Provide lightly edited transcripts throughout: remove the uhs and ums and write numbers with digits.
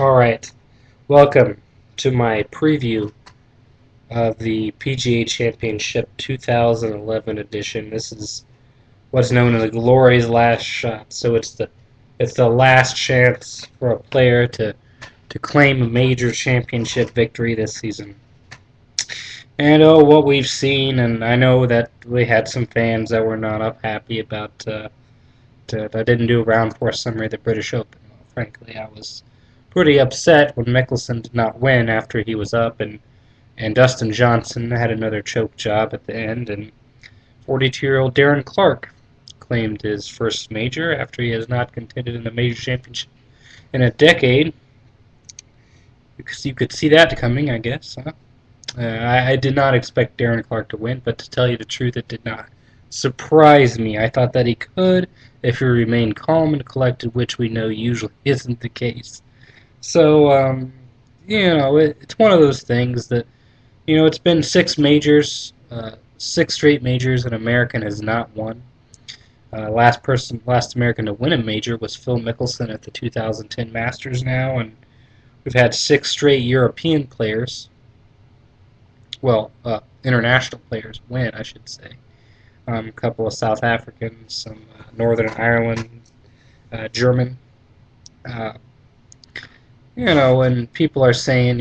Alright, welcome to my preview of the PGA Championship 2011 edition. This is what's known as the glory's last shot. So it's the last chance for a player to claim a major championship victory this season. And what we've seen, and I know that we had some fans that were not happy about that I didn't do a round 4 summary of the British Open. Well, frankly, I was pretty upset when Mickelson did not win after he was up, and Dustin Johnson had another choke job at the end, and 42-year-old Darren Clarke claimed his first major after he has not contended in a major championship in a decade. Because you could see that coming, I guess. Huh? I did not expect Darren Clarke to win, but to tell you the truth, it did not surprise me. I thought that he could if he remained calm and collected, which we know usually isn't the case. So, it's one of those things that, it's been 6 straight majors, and American has not won. Last American to win a major was Phil Mickelson at the 2010 Masters now, and we've had 6 straight European players, international players win, I should say. A couple of South Africans, some Northern Ireland, German. And people are saying,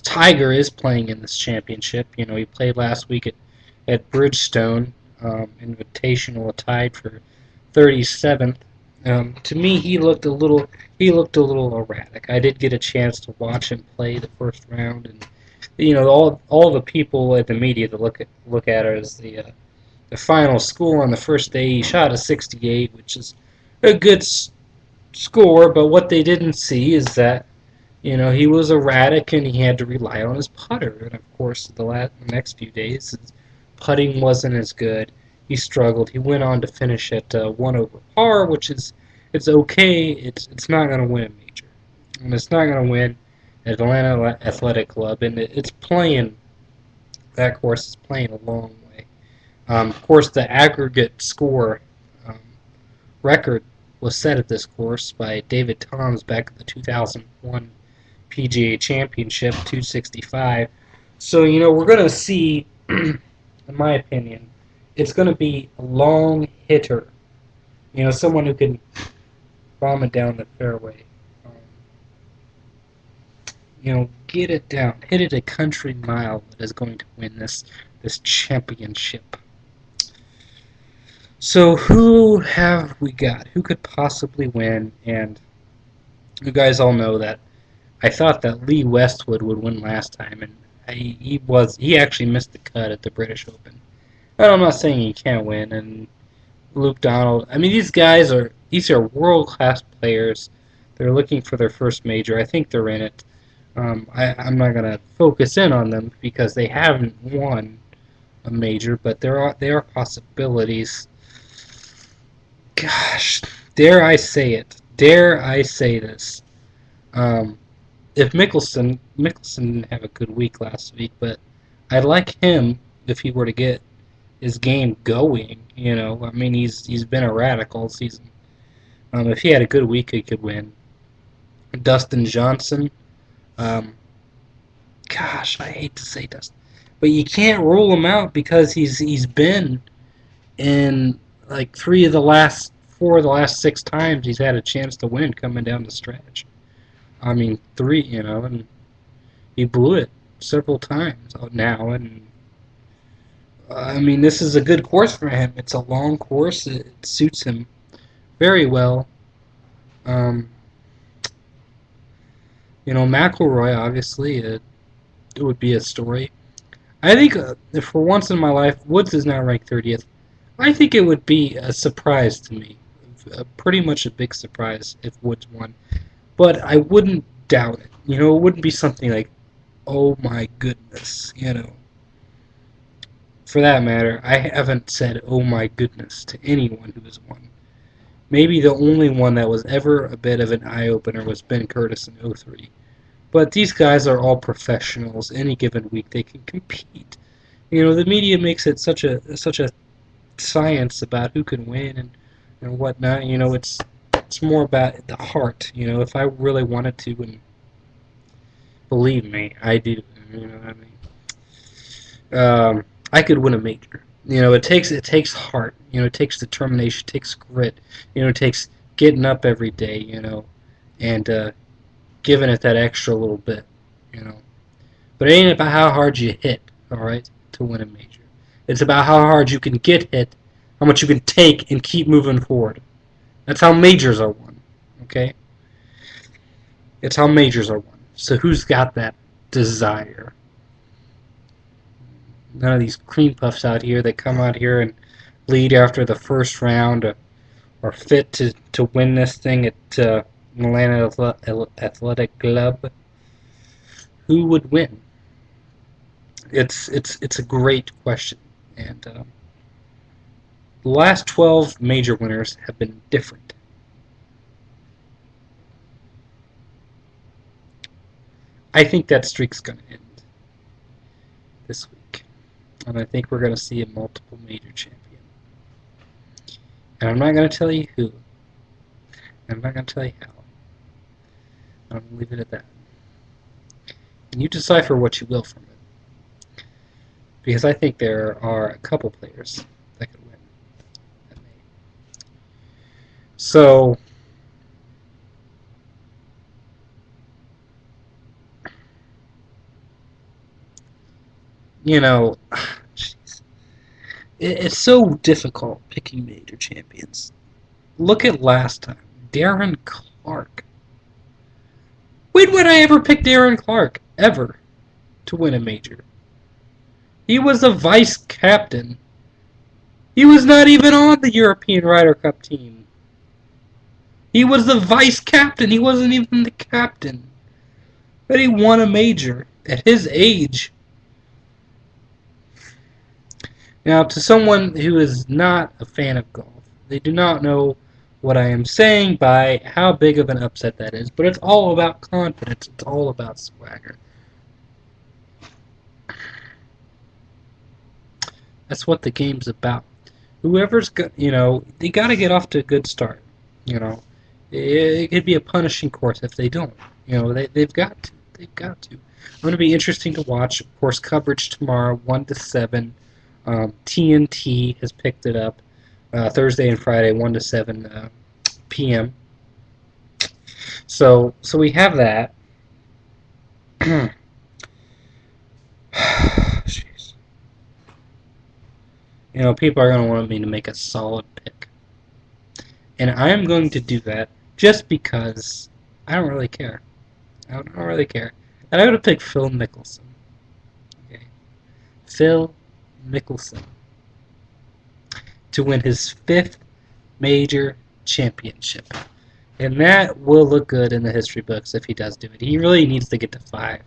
Tiger is playing in this championship. He played last week at Bridgestone Invitational, tied for 37th. To me, he looked a little erratic. I did get a chance to watch him play the first round, and all the people at the media that look at it as the final score on the first day. He shot a 68, which is a good score, but what they didn't see is that he was erratic and he had to rely on his putter. And of course, the next few days, his putting wasn't as good. He struggled. He went on to finish at 1 over par, which it's okay. It's not going to win a major, and it's not going to win at Atlanta Athletic Club, and that course is playing a long way. Of course, the aggregate score record was set at this course by David Toms back at the 2001 PGA Championship, 265. So, we're going to see, in my opinion, it's going to be a long hitter. Someone who can bomb it down the fairway. Get it down. Hit it a country mile that is going to win this championship. So who have we got? Who could possibly win? And you guys all know that I thought that Lee Westwood would win last time, and he actually missed the cut at the British Open. And I'm not saying he can't win. And Luke Donald. I mean, these are world-class players. They're looking for their first major. I think they're in it. I'm not going to focus in on them because they haven't won a major, but there are possibilities. Gosh, dare I say it? Dare I say this? If Mickelson didn't have a good week last week, but I'd like him if he were to get his game going. I mean, he's been erratic all season. If he had a good week, he could win. Dustin Johnson. Gosh, I hate to say Dustin, but you can't rule him out because he's been in like 4 of the last 6 times he's had a chance to win coming down the stretch. I mean, 3, and he blew it several times now, and I mean, this is a good course for him. It's a long course. It suits him very well. McIlroy, obviously, it would be a story. I think if for once in my life, Woods is now ranked 30th. I think it would be a surprise to me, pretty much a big surprise if Woods won. But I wouldn't doubt it. It wouldn't be something like, oh my goodness, For that matter, I haven't said oh my goodness to anyone who has won. Maybe the only one that was ever a bit of an eye-opener was Ben Curtis in 2003. But these guys are all professionals. Any given week they can compete. The media makes it such a science about who can win and whatnot. It's more about the heart. You know, if I really wanted to, and believe me, I do. You know what I mean? I could win a major. You know, it takes heart. You know, it takes determination, it takes grit. You know, it takes getting up every day. You know, and giving it that extra little bit. You know, but it ain't about how hard you hit. All right, to win a major. It's about how hard you can get hit, how much you can take, and keep moving forward. That's how majors are won. Okay, it's how majors are won. So who's got that desire? None of these cream puffs out here that come out here and lead after the first round are fit to win this thing at Atlanta Athletic Club. Who would win? It's a great question, and the last 12 major winners have been different. I think that streak's going to end this week, and I think we're going to see a multiple major champion. And I'm not going to tell you who. I'm not going to tell you how. I'm going to leave it at that. And you decipher what you will from it. Because I think there are a couple players that could win. That may. So, you know, it's so difficult picking major champions. Look at last time. Darren Clark. When would I ever pick Darren Clark? Ever. To win a major. He was a vice captain. He was not even on the European Ryder Cup team. He was the vice captain. He wasn't even the captain. But he won a major at his age. Now, to someone who is not a fan of golf, they do not know what I am saying by how big of an upset that is, but it's all about confidence. It's all about swagger. That's what the game's about. Whoever's got, you know, they got to get off to a good start. You know, it could be a punishing course if they don't. You know, they've got to. They've got to. I'm going to be interesting to watch. Of course, coverage tomorrow, 1 to 7. TNT has picked it up Thursday and Friday, 1 to 7 p.m. So we have that. Jeez. You know, people are going to want me to make a solid pick. And I am going to do that just because I don't really care. I don't really care. And I'm going to pick Phil Mickelson. Okay. Phil Mickelson to win his 5th major championship. And that will look good in the history books if he does do it. He really needs to get to 5.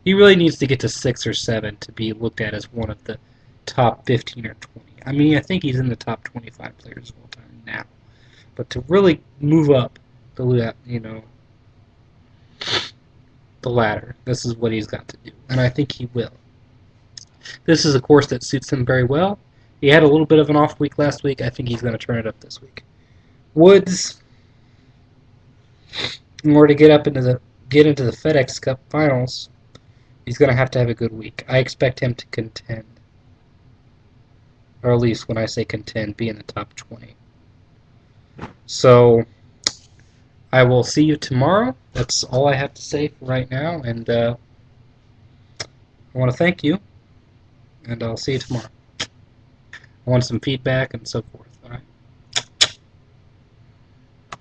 He really needs to get to 6 or 7 to be looked at as one of the top 15 or 20. I mean, I think he's in the top 25 players of all time now. But to really move up the, you know, the ladder, this is what he's got to do. And I think he will. This is a course that suits him very well. He had a little bit of an off week last week. I think he's going to turn it up this week. Woods, in order to get into the FedEx Cup Finals, he's going to have a good week. I expect him to contend, or at least when I say contend, be in the top 20. So I will see you tomorrow. That's all I have to say for right now, and I want to thank you. And I'll see you tomorrow. I want some feedback and so forth.